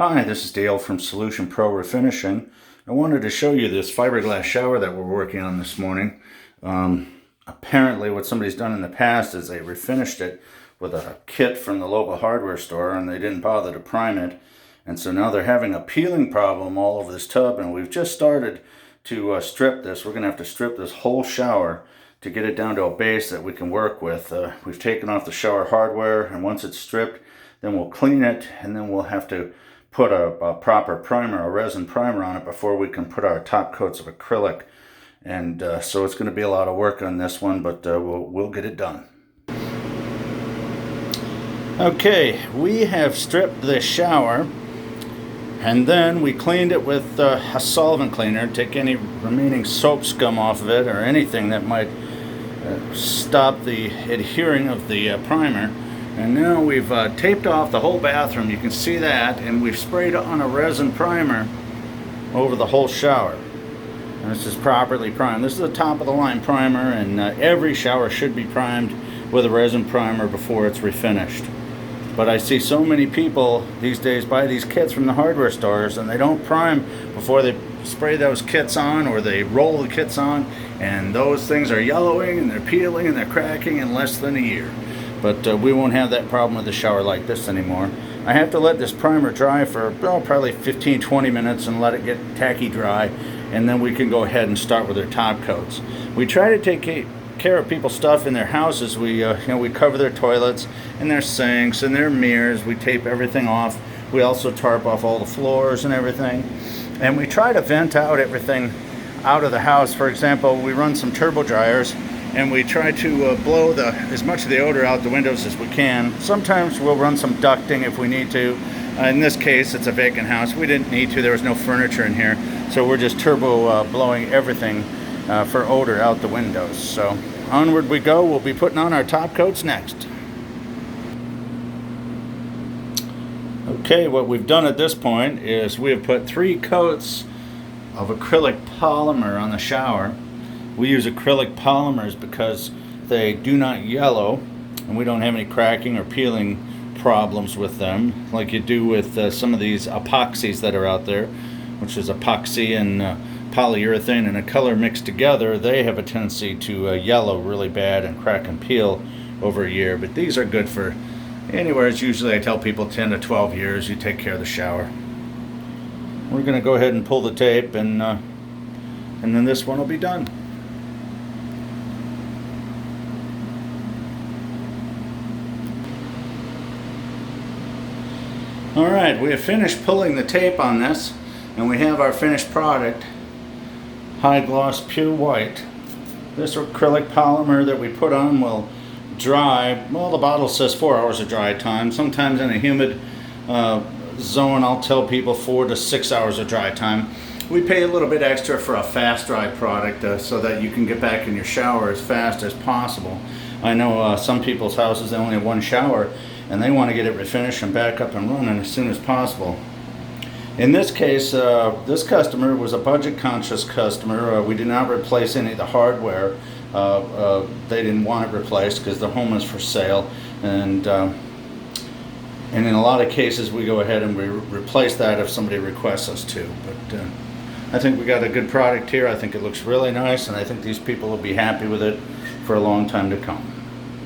Hi, this is Dale from Solution Pro Refinishing. I wanted to show you this fiberglass shower that we're working on this morning. Apparently what somebody's done in the past is they refinished it with a kit from the local hardware store and they didn't bother to prime it. And so now they're having a peeling problem all over this tub, and we've just started to strip this. We're going to have to strip this whole shower to get it down to a base that we can work with. We've taken off the shower hardware, and once it's stripped, then we'll clean it, and then we'll have to put a proper primer, a resin primer on it before we can put our top coats of acrylic. And so it's going to be a lot of work on this one, but we'll get it done. Okay, we have stripped this shower, and then we cleaned it with a solvent cleaner. Take any remaining soap scum off of it or anything that might stop the adhering of the primer. And now we've taped off the whole bathroom. You can see that, and we've sprayed on a resin primer over the whole shower. And this is properly primed. This is a top of the line primer, and every shower should be primed with a resin primer before it's refinished. But I see so many people these days buy these kits from the hardware stores, and they don't prime before they spray those kits on, or they roll the kits on, and those things are yellowing and they're peeling and they're cracking in less than a year. But we won't have that problem with a shower like this anymore. I have to let this primer dry for probably 15-20 minutes and let it get tacky dry, and then we can go ahead and start with our top coats. We try to take care of people's stuff in their houses. We cover their toilets and their sinks and their mirrors. We tape everything off. We also tarp off all the floors and everything. And we try to vent out everything out of the house. For example, we run some turbo dryers, and we try to blow as much of the odor out the windows as we can. Sometimes we'll run some ducting if we need to. In this case, it's a vacant house. We didn't need to. There was no furniture in here. So we're just turbo blowing everything for odor out the windows. So onward we go. We'll be putting on our top coats next. Okay, what we've done at this point is we have put 3 coats of acrylic polymer on the shower. We use acrylic polymers because they do not yellow, and we don't have any cracking or peeling problems with them like you do with some of these epoxies that are out there, which is epoxy and polyurethane and a color mixed together. They have a tendency to yellow really bad and crack and peel over a year. But these are good for anywhere. It's usually, I tell people, 10 to 12 years. You take care of the shower. We're going to go ahead and pull the tape, and then this one will be done. Alright, we have finished pulling the tape on this, and we have our finished product, high gloss pure white. This acrylic polymer that we put on will dry, well, the bottle says 4 hours of dry time. Sometimes in a humid zone, I'll tell people 4 to 6 hours of dry time. We pay a little bit extra for a fast dry product so that you can get back in your shower as fast as possible. I know some people's houses, they only have 1 shower, and they want to get it refinished and back up and running as soon as possible. In this case, this customer was a budget-conscious customer. We did not replace any of the hardware. They didn't want it replaced because the home is for sale, and in a lot of cases we go ahead and we replace that if somebody requests us to. But I think we got a good product here. I think it looks really nice, and I think these people will be happy with it for a long time to come.